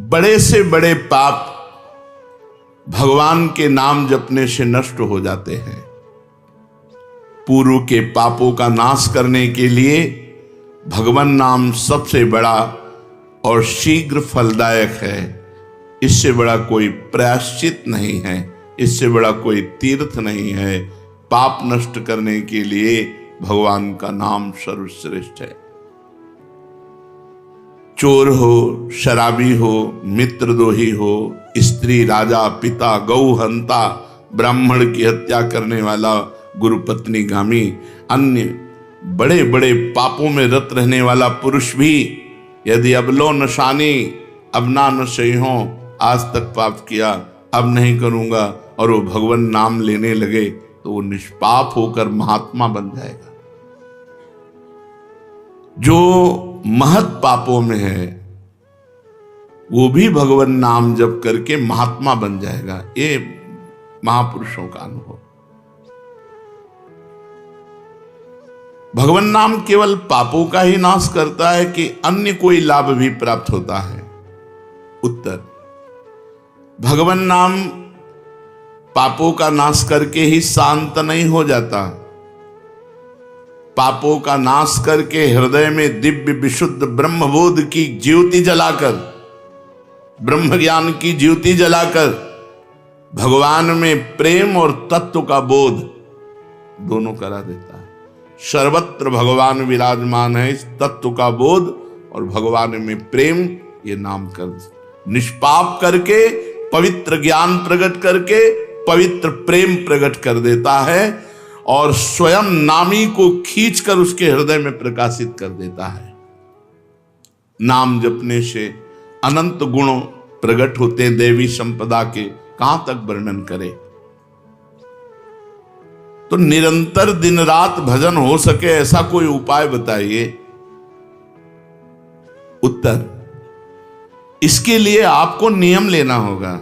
बड़े से बड़े पाप भगवान के नाम जपने से नष्ट हो जाते हैं। पूर्व के पापों का नाश करने के लिए भगवान नाम सबसे बड़ा और शीघ्र फलदायक है। इससे बड़ा कोई प्रायश्चित नहीं है, इससे बड़ा कोई तीर्थ नहीं है। पाप नष्ट करने के लिए भगवान का नाम सर्वश्रेष्ठ है। चोर हो, शराबी हो, मित्रद्रोही हो, स्त्री, राजा, पिता, गौ हंता, ब्राह्मण की हत्या करने वाला, गुरुपत्नीगामी, अन्य बड़े बड़े पापों में रत रहने वाला पुरुष भी यदि अबलो नशानी, अब ना नशे हो, आज तक पाप किया अब नहीं करूंगा, और वो भगवान नाम लेने लगे तो वो निष्पाप होकर महात्मा बन जाएगा। जो महत पापों में है वो भी भगवान नाम जप करके महात्मा बन जाएगा। ये महापुरुषों का अनुभव। भगवान नाम केवल पापों का ही नाश करता है कि अन्य कोई लाभ भी प्राप्त होता है? उत्तर, भगवान नाम पापों का नाश करके ही शांत नहीं हो जाता। पापों का नाश करके हृदय में दिव्य विशुद्ध ब्रह्मबोध की ज्योति जलाकर, ब्रह्म ज्ञान की ज्योति जलाकर भगवान में प्रेम और तत्व का बोध दोनों करा देता है। सर्वत्र भगवान विराजमान है। इस तत्व का बोध और भगवान में प्रेम, ये नाम कर निष्पाप करके पवित्र ज्ञान प्रकट करके पवित्र प्रेम प्रकट कर देता है और स्वयं नामी को खींचकर उसके हृदय में प्रकाशित कर देता है। नाम जपने से अनंत गुण प्रकट होते हैं देवी संपदा के, कहां तक वर्णन करें। तो निरंतर दिन रात भजन हो सके ऐसा कोई उपाय बताइए। उत्तर, इसके लिए आपको नियम लेना होगा,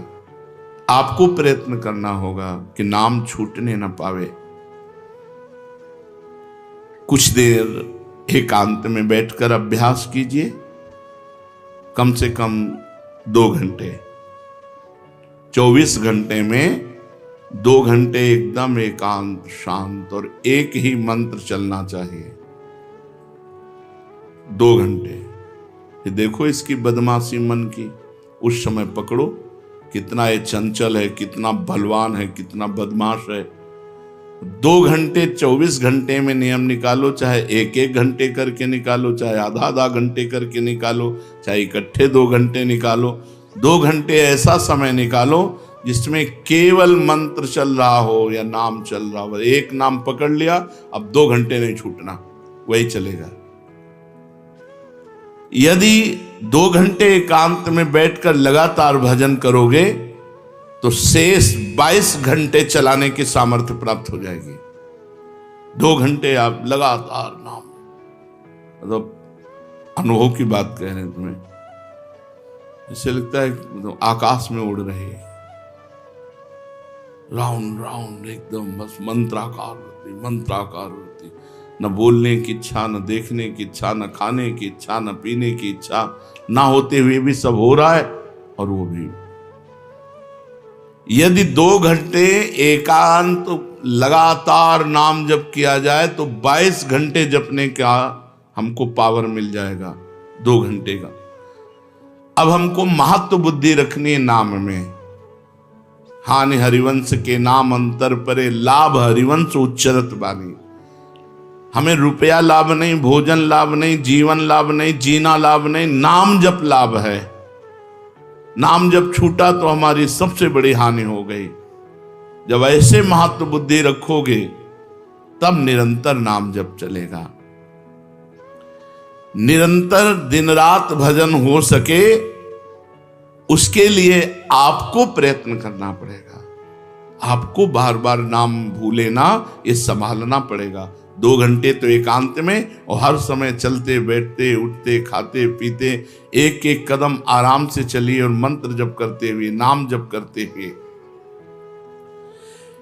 आपको प्रयत्न करना होगा कि नाम छूटने न पावे। कुछ देर एकांत में बैठकर अभ्यास कीजिए, कम से कम 2 घंटे। 24 घंटे में 2 घंटे एकदम एकांत शांत और एक ही मंत्र चलना चाहिए। 2 घंटे। देखो इसकी बदमाशी मन की, उस समय पकड़ो कितना ये चंचल है, कितना बलवान है, कितना बदमाश है। 2 घंटे 24 घंटे में नियम निकालो, चाहे 1-1 घंटे करके निकालो, चाहे आधा घंटे करके निकालो, चाहे इकट्ठे 2 घंटे निकालो। 2 घंटे ऐसा समय निकालो जिसमें केवल मंत्र चल रहा हो या नाम चल रहा हो। एक नाम पकड़ लिया, अब 2 घंटे नहीं छूटना, वही चलेगा। यदि 2 घंटे एकांत में बैठकर लगातार भजन करोगे तो शेष 22 घंटे चलाने की सामर्थ्य प्राप्त हो जाएगी। 2 घंटे आप लगातार नाम, मतलब अनुभव की बात कह रहे हैं तुम्हें, इससे लगता है मतलब आकाश में उड़ रहे, राउंड राउंड एकदम बस मंत्राकार होती, न बोलने की इच्छा, न देखने की इच्छा, न खाने की इच्छा, न पीने की इच्छा, ना होते हुए भी सब हो रहा है। और वो भी यदि 2 घंटे एकांत लगातार नाम जप किया जाए तो 22 घंटे जपने का हमको पावर मिल जाएगा 2 घंटे का। अब हमको महत्व बुद्धि रखनी है नाम में। हानि हरिवंश के नाम अंतर परे, लाभ हरिवंश उच्चरत बानी। हमें रुपया लाभ नहीं, भोजन लाभ नहीं, जीवन लाभ नहीं, जीना लाभ नहीं, नाम जप लाभ है। नाम जब छूटा तो हमारी सबसे बड़ी हानि हो गई। जब ऐसे महत्व बुद्धि रखोगे तब निरंतर नाम जप चलेगा। निरंतर दिन रात भजन हो सके उसके लिए आपको प्रयत्न करना पड़ेगा। आपको बार बार नाम भूले ना, ये संभालना पड़ेगा। 2 घंटे तो एकांत में और हर समय चलते बैठते उठते खाते पीते एक एक कदम आराम से चलिए और मंत्र जप करते हुए, नाम जप करते हुए।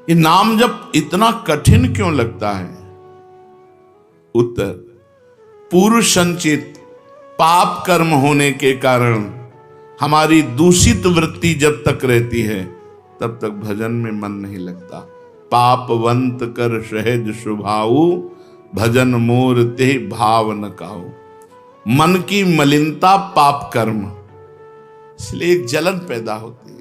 ये नाम जप इतना कठिन क्यों लगता है? उत्तर, पूर्व संचित पाप कर्म होने के कारण हमारी दूषित वृत्ति जब तक रहती है तब तक भजन में मन नहीं लगता। पापवंत कर सहज स्वभाऊ, भजन मोर ते भाव न काऊ। मन की मलिनता पाप कर्म, इसलिए एक जलन पैदा होती है।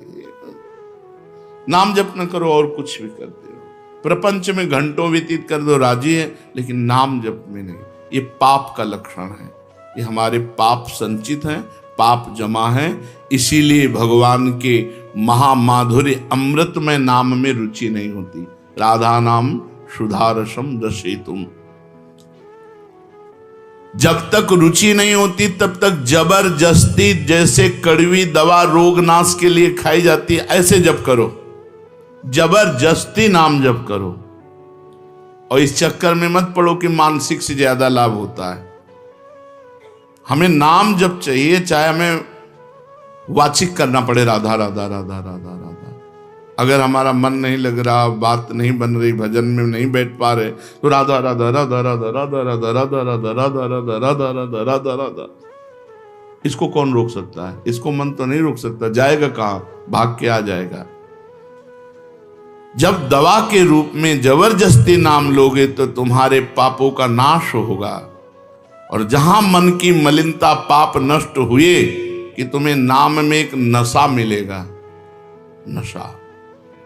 नाम जप न करो और कुछ भी करते हो, प्रपंच में घंटों व्यतीत कर दो, राजी है, लेकिन नाम जप में नहीं। ये पाप का लक्षण है। ये हमारे पाप संचित हैं, पाप जमा है। इसीलिए भगवान के महामाधुर्य अमृतमय नाम में रुचि नहीं होती। राधा नाम सुधारसम दशेतुम। जब तक रुचि नहीं होती तब तक जबरदस्ती, जैसे कड़वी दवा रोग नाश के लिए खाई जाती है, ऐसे जप करो, जबरदस्ती नाम जप करो। और इस चक्कर में मत पड़ो कि मानसिक से ज्यादा लाभ होता है। हमें नाम जप चाहिए, चाहे हमें वाचिक करना पड़े राधा राधा राधा राधा राधा। अगर हमारा मन नहीं लग रहा, बात नहीं बन रही, भजन में नहीं बैठ पा रहे, तो राधा राधा राधा राधा राधा राधा राधा राधा राधा राधा राधा राधा राधा राधा। इसको कौन रोक सकता है? इसको मन तो नहीं रोक सकता। जाएगा कहां? भाग के आ जाएगा। जब दवा के रूप में जबरदस्ती नाम लोगे तो तुम्हारे पापों का नाश होगा। और जहां मन की मलिनता, पाप नष्ट हुए कि तुम्हें नाम में एक नशा मिलेगा। नशा,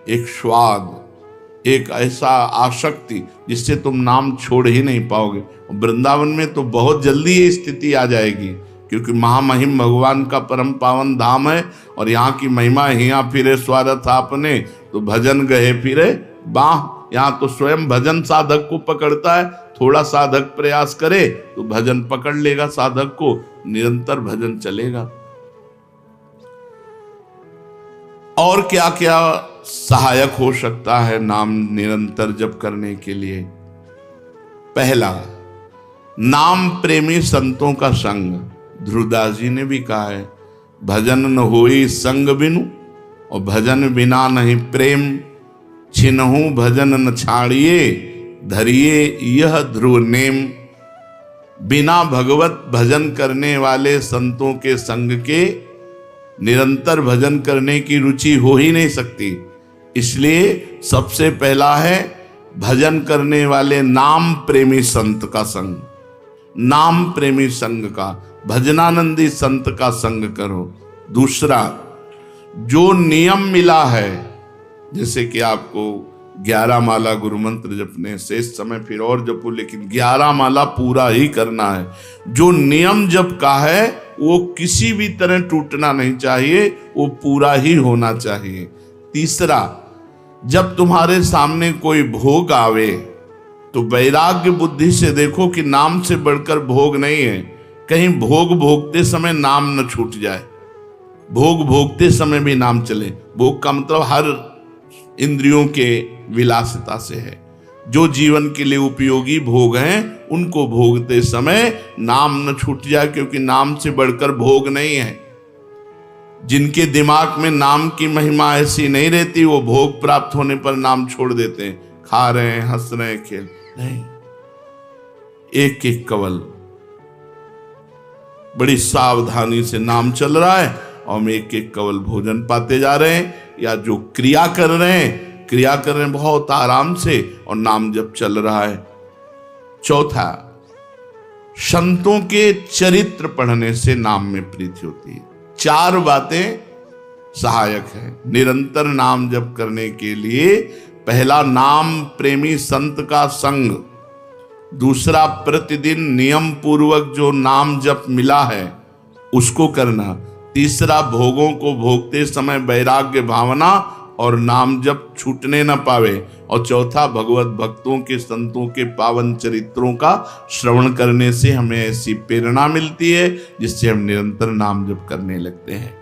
एक स्वाद, एक ऐसा आसक्ति जिससे तुम नाम छोड़ ही नहीं पाओगे। वृंदावन में तो बहुत जल्दी ये स्थिति आ जाएगी, क्योंकि महामहिम भगवान का परम पावन धाम है। और यहाँ की महिमा, हिया फिरे स्वार्थ आपने, तो भजन गए फिरे बाह। यहाँ तो स्वयं भजन साधक को पकड़ता है। थोड़ा साधक प्रयास करे तो भजन पकड़ लेगा साधक को, निरंतर भजन चलेगा। और क्या क्या सहायक हो सकता है नाम निरंतर जप करने के लिए? पहला, नाम प्रेमी संतों का संग। ध्रुवदास जी ने भी कहा है, भजन न होई संग बिनु, और भजन बिना नहीं प्रेम। छिनहु भजन न छाड़िए, धरिए यह ध्रुव नेम। बिना भगवत भजन करने वाले संतों के संग के निरंतर भजन करने की रुचि हो ही नहीं सकती। इसलिए सबसे पहला है भजन करने वाले नाम प्रेमी संत का संग। नाम प्रेमी संग का, भजनानंदी संत का संग करो। दूसरा, जो नियम मिला है, जैसे कि आपको 11 माला गुरु मंत्र जपने, शेष समय फिर और जपो, लेकिन 11 माला पूरा ही करना है। जो नियम जप का है वो किसी भी तरह टूटना नहीं चाहिए, वो पूरा ही होना चाहिए। तीसरा, जब तुम्हारे सामने कोई भोग आवे तो वैराग्य बुद्धि से देखो कि नाम से बढ़कर भोग नहीं है। कहीं भोग भोगते समय नाम न छूट जाए। भोग भोगते समय भी नाम चले। भोग का मतलब हर इंद्रियों के विलासिता से है। जो जीवन के लिए उपयोगी भोग हैं उनको भोगते समय नाम न छूट जाए, क्योंकि नाम से बढ़कर भोग नहीं है। जिनके दिमाग में नाम की महिमा ऐसी नहीं रहती, वो भोग प्राप्त होने पर नाम छोड़ देते हैं। खा रहे हैं, हंस रहे हैं, खेल नहीं। एक एक कवल बड़ी सावधानी से नाम चल रहा है और हम एक एक कवल भोजन पाते जा रहे हैं, या जो क्रिया कर रहे हैं बहुत आराम से और नाम जब चल रहा है। चौथा, संतों के चरित्र पढ़ने से नाम में प्रीति होती है। 4 बातें सहायक है निरंतर नाम जप करने के लिए। पहला, नाम प्रेमी संत का संग। दूसरा, प्रतिदिन नियम पूर्वक जो नाम जप मिला है उसको करना। तीसरा, भोगों को भोगते समय वैराग्य भावना और नाम जप छूटने न पावे। और चौथा, भगवत भक्तों के, संतों के पावन चरित्रों का श्रवण करने से हमें ऐसी प्रेरणा मिलती है जिससे हम निरंतर नाम जप करने लगते हैं।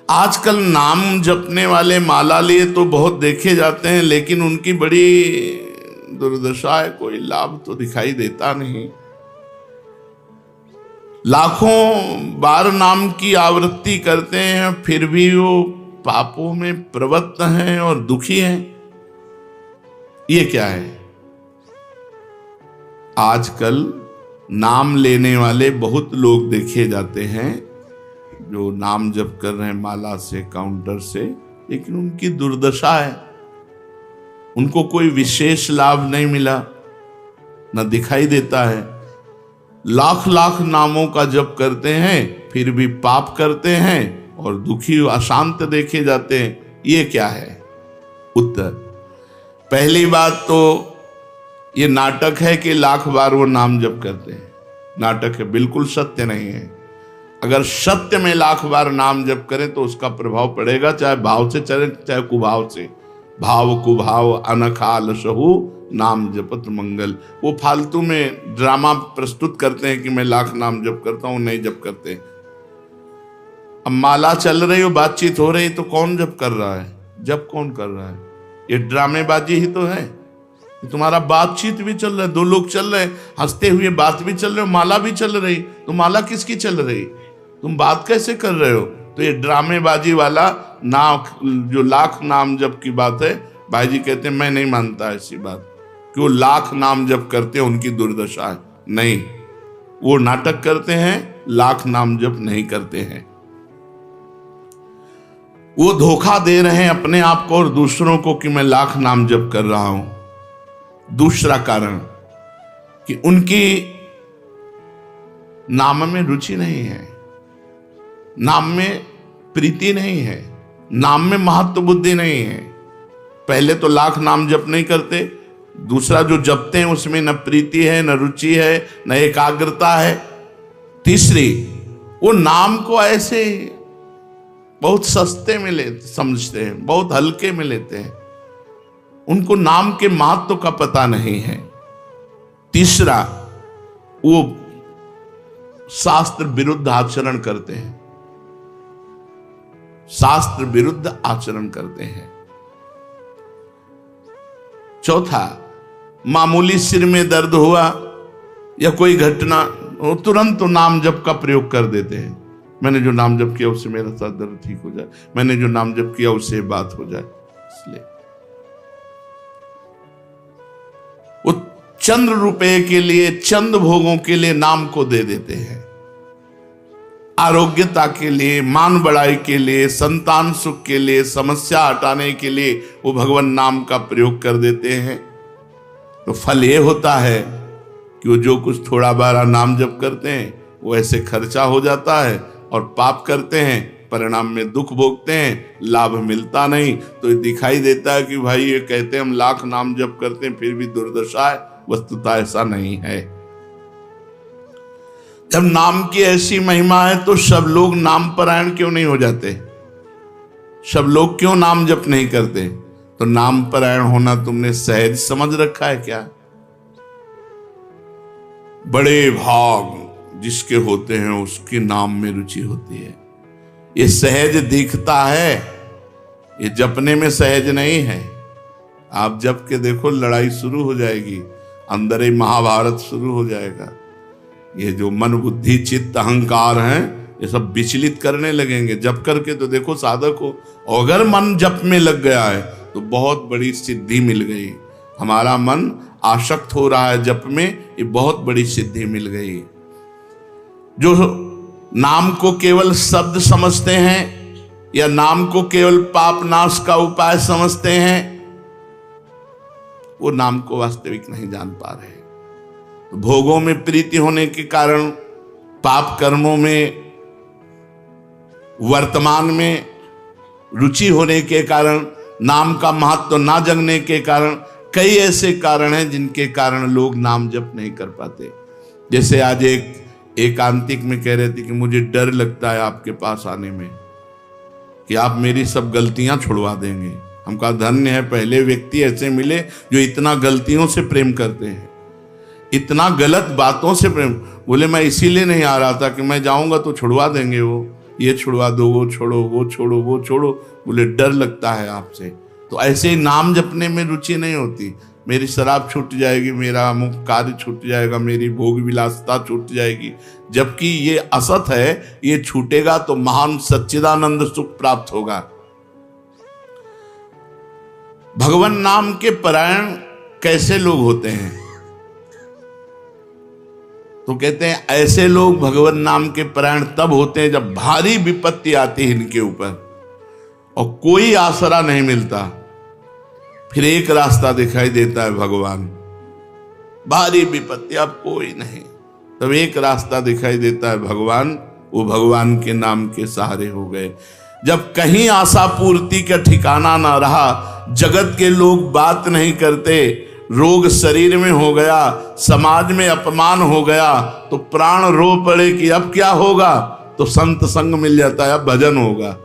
आजकल नाम जपने वाले माला लिए तो बहुत देखे जाते हैं, लेकिन उनकी बड़ी दुर्दशा है, कोई लाभ तो दिखाई देता नहीं। लाखों बार नाम की आवृत्ति करते हैं, फिर भी वो पापों में प्रवृत्त हैं और दुखी हैं। ये क्या है? आजकल नाम लेने वाले बहुत लोग देखे जाते हैं जो नाम जप कर रहे हैं माला से, काउंटर से, लेकिन उनकी दुर्दशा है, उनको कोई विशेष लाभ नहीं मिला, न दिखाई देता है। लाख लाख नामों का जप करते हैं फिर भी पाप करते हैं और दुखी अशांत देखे जाते हैं। ये क्या है? उत्तर, पहली बात तो ये नाटक है कि लाख बार वो नाम जप करते हैं। नाटक है, बिल्कुल सत्य नहीं है। अगर सत्य में लाख बार नाम जप करें तो उसका प्रभाव पड़ेगा, चाहे भाव से चले चाहे कुभाव से। भाव कुभाव अनखाल सहु नाम जपत मंगल। वो फालतू में ड्रामा प्रस्तुत करते हैं कि मैं लाख नाम जप करता हूं, नहीं जप करते। अब माला चल रही हो, बातचीत हो रही, तो कौन जप कर रहा है? जप कौन कर रहा है? ये ड्रामेबाजी ही तो है। तुम्हारा बातचीत भी चल रहा है, दो लोग चल रहे हैं, हंसते हुए बात भी चल रहे हो, माला भी चल रही, तो माला किसकी चल रही? तुम बात कैसे कर रहे हो? तो ये ड्रामेबाजी वाला जो लाख नाम जप की बात है, भाई जी कहते हैं मैं नहीं मानता ऐसी बात कि वो लाख नाम जप करते हैं उनकी दुर्दशा है। नहीं, वो नाटक करते हैं, लाख नाम जप नहीं करते हैं। वो धोखा दे रहे हैं अपने आप को और दूसरों को कि मैं लाख नाम जप कर रहा हूं। दूसरा कारण कि उनकी नाम में रुचि नहीं है, नाम में प्रीति नहीं है, नाम में महत्व बुद्धि नहीं है। पहले तो लाख नाम जप नहीं करते, दूसरा जो जपते हैं उसमें न प्रीति है, न रुचि है, न एकाग्रता है। तीसरी, वो नाम को ऐसे बहुत सस्ते में समझते हैं, बहुत हल्के में लेते हैं, उनको नाम के महत्व का पता नहीं है। तीसरा, वो शास्त्र विरुद्ध आचरण करते हैं, शास्त्र विरुद्ध आचरण करते हैं। चौथा, मामूली सिर में दर्द हुआ या कोई घटना, वो तुरंत तो नाम जप का प्रयोग कर देते हैं। मैंने जो नाम जप किया उससे मेरा सर दर्द ठीक हो जाए, मैंने जो नाम जप किया उससे बात हो जाए। इसलिए वो चंद्र रुपए के लिए, चंद भोगों के लिए नाम को दे देते हैं। आरोग्यता के लिए, मान बढ़ाई के लिए, संतान सुख के लिए, समस्या हटाने के लिए वो भगवान नाम का प्रयोग कर देते हैं। तो फल ये होता है कि वो जो कुछ थोड़ा बारा नाम जप करते हैं वो ऐसे खर्चा हो जाता है, और पाप करते हैं, परिणाम में दुख भोगते हैं, लाभ मिलता नहीं। तो ये दिखाई देता है कि भाई ये कहते हैं हम लाख नाम जप करते हैं फिर भी दुर्दशा है। वस्तुतः ऐसा नहीं है। जब नाम की ऐसी महिमा है तो सब लोग नाम परायण क्यों नहीं हो जाते? सब लोग क्यों नाम जप नहीं करते? तो नाम परायण होना तुमने सहज समझ रखा है क्या? बड़े भाग जिसके होते हैं उसके नाम में रुचि होती है। ये सहज दिखता है, ये जपने में सहज नहीं है। आप जप के देखो, लड़ाई शुरू हो जाएगी, अंदर ही महाभारत शुरू हो जाएगा। ये जो मन बुद्धि चित्त अहंकार हैं, ये सब विचलित करने लगेंगे। जप करके तो देखो साधक हो, अगर मन जप में लग गया है तो बहुत बड़ी सिद्धि मिल गई। हमारा मन आसक्त हो रहा है जप में, ये बहुत बड़ी सिद्धि मिल गई। जो नाम को केवल शब्द समझते हैं या नाम को केवल पाप नाश का उपाय समझते हैं, वो नाम को वास्तविक नहीं जान पा रहे। तो भोगों में प्रीति होने के कारण, पाप कर्मों में, वर्तमान में रुचि होने के कारण, नाम का महत्व ना जगने के कारण, कई ऐसे कारण हैं जिनके कारण लोग नाम जप नहीं कर पाते। जैसे आज एक एकांतिक में कह रहे थे कि मुझे डर लगता है आपके पास आने में कि आप मेरी सब गलतियां छुड़वा देंगे। हम कहा धन्य है, पहले व्यक्ति ऐसे मिले जो इतना गलतियों से प्रेम करते हैं, इतना गलत बातों से प्रेम। बोले मैं इसीलिए नहीं आ रहा था कि मैं जाऊंगा तो छुड़वा देंगे, वो ये छुड़वा दो, वो छोड़ो, वो छोड़ो, वो छोड़ो। बोले डर लगता है आपसे। तो ऐसे ही नाम जपने में रुचि नहीं होती। मेरी शराब छूट जाएगी, मेरा अमुक कार्य छूट जाएगा, मेरी भोग विलासता छूट जाएगी। जबकि ये असत है, ये छूटेगा तो महान सच्चिदानंद सुख प्राप्त होगा। भगवान नाम के परायण कैसे लोग होते हैं? तो कहते हैं ऐसे लोग भगवान नाम के परायण तब होते हैं जब भारी विपत्ति आती है इनके ऊपर और कोई आसरा नहीं मिलता। फिर एक रास्ता दिखाई देता है भगवान, भारी विपत्ति अब कोई नहीं, तब एक रास्ता दिखाई देता है भगवान, वो भगवान के नाम के सहारे हो गए। जब कहीं आशा पूर्ति का ठिकाना ना रहा, जगत के लोग बात नहीं करते, रोग शरीर में हो गया, समाज में अपमान हो गया, तो प्राण रो पड़े कि अब क्या होगा, तो संत संग मिल जाता है, अब भजन होगा,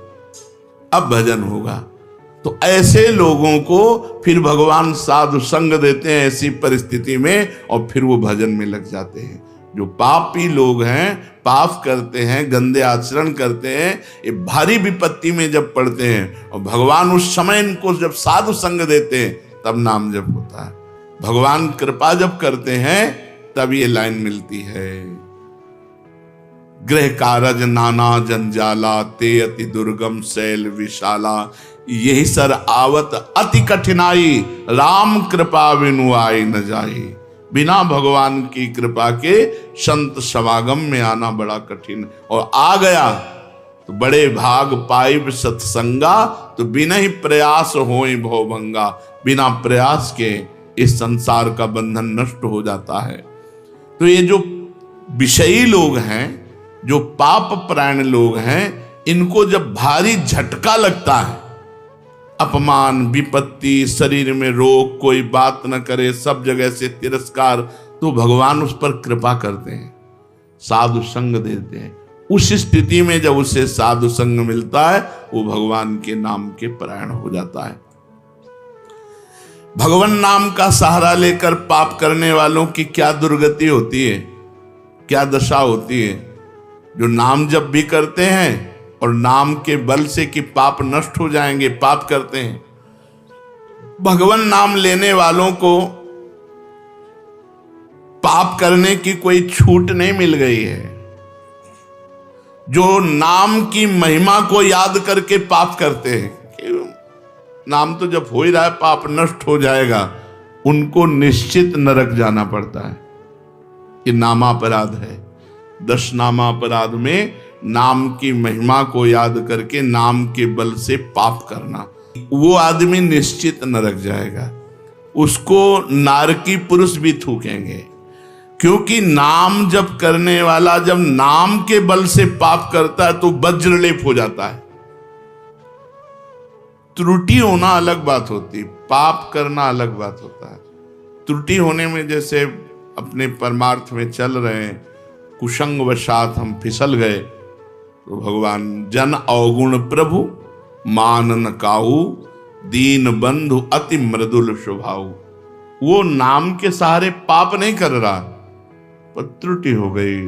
अब भजन होगा। तो ऐसे लोगों को फिर भगवान साधु संग देते हैं ऐसी परिस्थिति में, और फिर वो भजन में लग जाते हैं। जो पापी लोग हैं, पाप करते हैं, गंदे आचरण करते हैं, ये भारी विपत्ति में जब पड़ते हैं और भगवान उस समय इनको जब साधु संग देते हैं, तब नाम जप होता है। भगवान कृपा जब करते हैं तब ये लाइन मिलती है, गृह कारज नाना जंजाला, ते अति दुर्गम शैल विशाला, यही सर आवत अति कठिनाई, राम कृपा बिनु आई न जाई। बिना भगवान की कृपा के संत समागम में आना बड़ा कठिन, और आ गया तो बड़े भाग पाइब सत्संगा, तो बिना ही प्रयास होई भवभंगा। बिना प्रयास के इस संसार का बंधन नष्ट हो जाता है। तो ये जो विषयी लोग हैं, जो पाप परायण लोग हैं, इनको जब भारी झटका लगता है, अपमान, विपत्ति, शरीर में रोग, कोई बात न करे, सब जगह से तिरस्कार, तो भगवान उस पर कृपा करते हैं, साधु संग देते हैं। उस स्थिति में जब उसे साधु संग मिलता है, वो भगवान के नाम के परायण हो जाता है। भगवान नाम का सहारा लेकर पाप करने वालों की क्या दुर्गति होती है, क्या दशा होती है। जो नाम जब भी करते हैं और नाम के बल से कि पाप नष्ट हो जाएंगे, पाप करते हैं। भगवान नाम लेने वालों को पाप करने की कोई छूट नहीं मिल गई है। जो नाम की महिमा को याद करके पाप करते हैं, नाम तो जब हो ही रहा है, पाप नष्ट हो जाएगा, उनको निश्चित नरक जाना पड़ता है। ये नामापराध है। 10 नामापराध में नाम की महिमा को याद करके नाम के बल से पाप करना, वो आदमी निश्चित नरक जाएगा। उसको नारकी पुरुष भी थूकेंगे, क्योंकि नाम जप करने वाला जब नाम के बल से पाप करता है तो वज्रलेप हो जाता है। त्रुटि होना अलग बात होती, पाप करना अलग बात होता है। त्रुटि होने में, जैसे अपने परमार्थ में चल रहे हैं, कुसंग वशात हम फिसल गए, तो भगवान जन अवगुण प्रभु मान न काऊ, दीन बंधु अति मृदुल स्वभाव। वो नाम के सहारे पाप नहीं कर रहा, पर त्रुटि हो गई,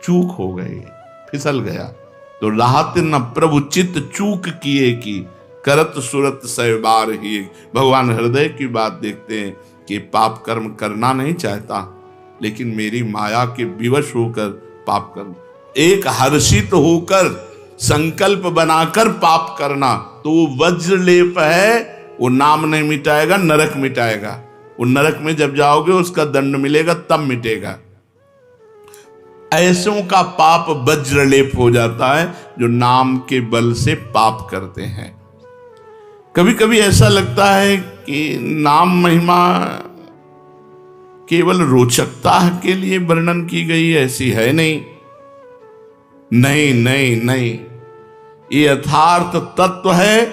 चूक हो गई, फिसल गया। तो राहत न प्रभु चित्त चूक किए की, करत सुरत सहबार ही। भगवान हृदय की बात देखते हैं कि पाप कर्म करना नहीं चाहता, लेकिन मेरी माया के विवश होकर पाप करना, एक हर्षित होकर संकल्प बनाकर पाप करना, तो वो वज्रलेप है। वो नाम नहीं मिटाएगा, नरक मिटाएगा। वो नरक में जब जाओगे उसका दंड मिलेगा, तब मिटेगा। ऐसों का पाप वज्रलेप हो जाता है जो नाम के बल से पाप करते हैं। कभी कभी ऐसा लगता है कि नाम महिमा केवल रोचकता के लिए वर्णन की गई है, ऐसी है नहीं। नहीं नहीं नहीं, ये यथार्थ तत्व है।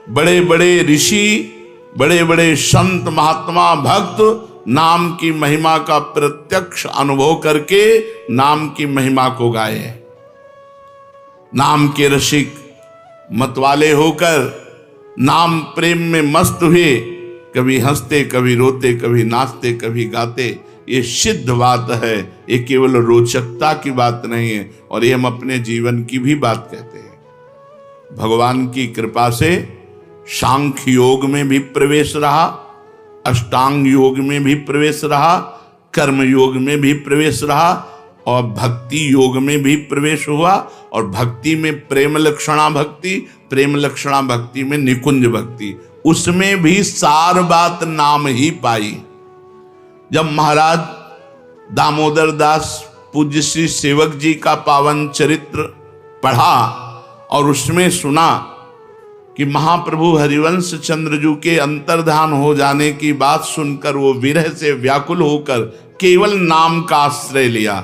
बड़े बड़े ऋषि, बड़े बड़े संत, महात्मा, भक्त नाम की महिमा का प्रत्यक्ष अनुभव करके नाम की महिमा को गाए हैं। नाम के रसिक मतवाले होकर नाम प्रेम में मस्त हुए, कभी हंसते, कभी रोते, कभी नाचते, कभी गाते। ये सिद्ध बात है, ये केवल रोचकता की बात नहीं है, और ये हम अपने जीवन की भी बात कहते हैं। भगवान की कृपा से सांख्य योग में भी प्रवेश रहा, अष्टांग योग में भी प्रवेश रहा, कर्म योग में भी प्रवेश रहा, और भक्ति योग में भी प्रवेश हुआ। और भक्ति में प्रेम लक्षणा भक्ति, प्रेम लक्षणा भक्ति में निकुंज भक्ति, उसमें भी सार बात नाम ही पाई। जब महाराज दामोदर दास पूज्य श्री सेवक जी का पावन चरित्र पढ़ा और उसमें सुना कि महाप्रभु हरिवंश चंद्रजू के अंतर्धान हो जाने की बात सुनकर वो विरह से व्याकुल होकर केवल नाम का आश्रय लिया,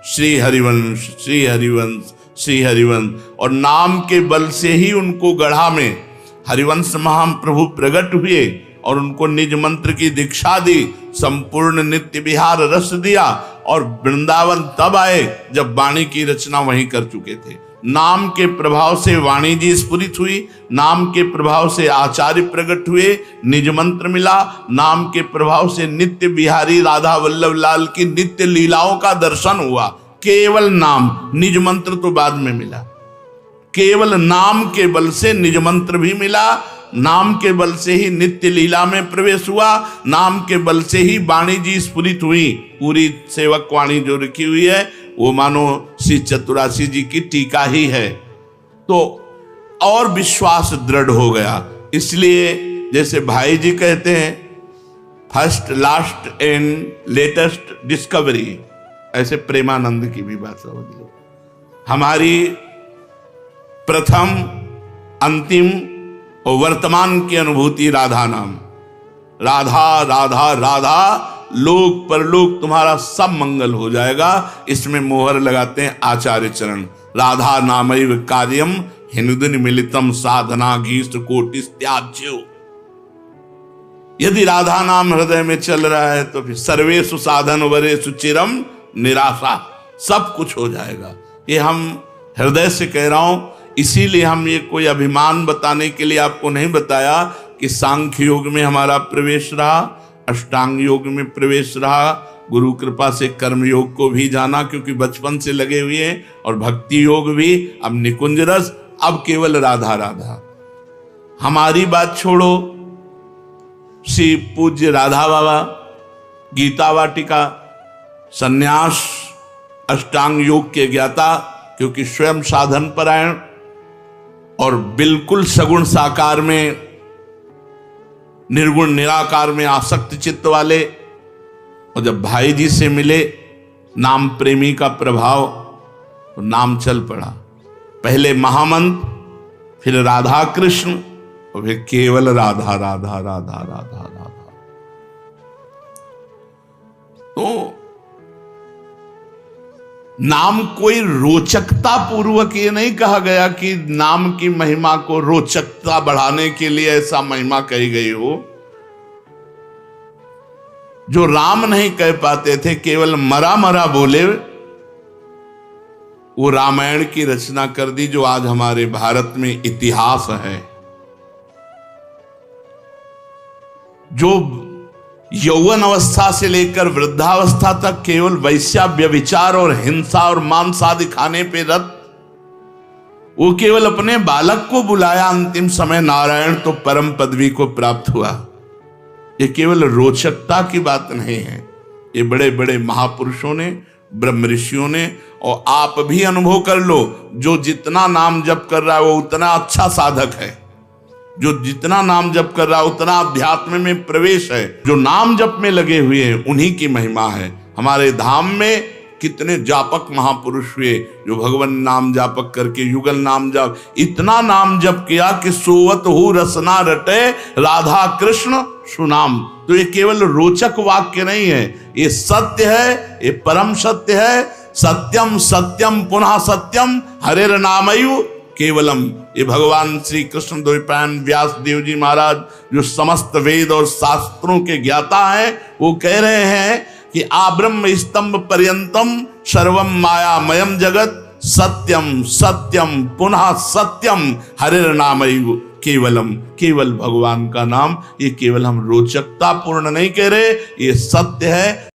श्री हरिवंश श्री हरिवंश श्री हरिवंश, और नाम के बल से ही उनको गढ़ा में हरिवंश महाप्रभु प्रकट हुए और उनको निज मंत्र की दीक्षा दी, संपूर्ण नित्य विहार रस दिया और वृंदावन तब आए जब वाणी की रचना वहीं कर चुके थे। नाम के प्रभाव से वाणी जी स्फुरित हुई, नाम के प्रभाव से आचार्य प्रकट हुए, निज मंत्र मिला, नाम के प्रभाव से नित्य बिहारी राधा वल्लभ लाल की नित्य लीलाओं का दर्शन हुआ। केवल नाम, निज मंत्र तो बाद में मिला, केवल नाम के बल से निज मंत्र भी मिला, नाम के बल से ही नित्य लीला में प्रवेश हुआ, नाम के बल से ही वाणी जी स्फुरित हुई। पूरी सेवक वाणी जो लिखी हुई है वो मानो श्री चतुरासी जी की टीका ही है, तो और विश्वास दृढ़ हो गया। इसलिए जैसे भाई जी कहते हैं first last and latest discovery, ऐसे प्रेमानंद की भी बात समझ लो। हमारी प्रथम अंतिम और वर्तमान की अनुभूति राधा नाम, राधा राधा राधा, लोक परलोक तुम्हारा सब मंगल हो जाएगा। इसमें मोहर लगाते हैं आचार्य चरण, राधा नामैव कार्यम हिंदुन मिलितम साधना घीष्ट कोटिस त्याज्यो। यदि राधा नाम हृदय में चल रहा है तो फिर सर्वेषु साधन वरेषु चिरम निराशा, सब कुछ हो जाएगा। ये हम हृदय से कह रहा हूं, इसीलिए हम ये कोई अभिमान बताने के लिए आपको नहीं बताया कि सांख्य योग में हमारा प्रवेश रहा, अष्टांग योग में प्रवेश रहा, गुरु कृपा से कर्म योग को भी जाना क्योंकि बचपन से लगे हुए हैं, और भक्ति योग भी, अब निकुंज रस, अब केवल राधा राधा। हमारी बात छोड़ो, श्री पूज्य राधा बाबा गीता वाटिका सन्यास अष्टांग योग के ज्ञाता, क्योंकि स्वयं साधन परायण और बिल्कुल सगुण साकार में निर्गुण निराकार में आसक्त चित्त वाले, और जब भाई जी से मिले नाम प्रेमी का प्रभाव, तो नाम चल पड़ा। पहले महामंत्र, फिर राधा कृष्ण, और फिर केवल राधा राधा राधा राधा राधा। तो नाम कोई रोचकता पूर्वक ये नहीं कहा गया कि नाम की महिमा को रोचकता बढ़ाने के लिए ऐसा महिमा कही गई हो। जो राम नहीं कह पाते थे, केवल मरा मरा बोले, वो रामायण की रचना कर दी, जो आज हमारे भारत में इतिहास है। जो यौवन अवस्था से लेकर वृद्धावस्था तक केवल वैश्या व्यभिचार और हिंसा और मांस आदि खाने पे रत, वो केवल अपने बालक को बुलाया अंतिम समय, नारायण तो परम पदवी को प्राप्त हुआ। ये केवल रोचकता की बात नहीं है, ये बड़े बड़े महापुरुषों ने, ब्रह्म ऋषियों ने, और आप भी अनुभव कर लो, जो जितना नाम जप कर रहा है वो उतना अच्छा साधक है, जो जितना नाम जप कर रहा है उतना अध्यात्म में प्रवेश है। जो नाम जप में लगे हुए हैं उन्हीं की महिमा है। हमारे धाम में कितने जापक महापुरुष हुए जो भगवान नाम जापक करके युगल नाम जाप, इतना नाम जप किया कि सोवत हु रसना रटे राधा कृष्ण सुनाम। तो ये केवल रोचक वाक्य नहीं है, ये सत्य है, ये परम सत्य है। सत्यम सत्यम पुनः सत्यम हरेर नामयु केवलम। ये भगवान श्री कृष्ण द्वैपायन व्यास देव जी महाराज, जो समस्त वेद और शास्त्रों के ज्ञाता हैं, वो कह रहे हैं कि आब्रह्म स्तंभ पर्यंतम सर्वम मायामयम जगत सत्यम सत्यम पुनः सत्यम हरेर नामयु केवलम। केवल भगवान का नाम, ये केवल हम रोचकता पूर्ण नहीं कह रहे, ये सत्य है।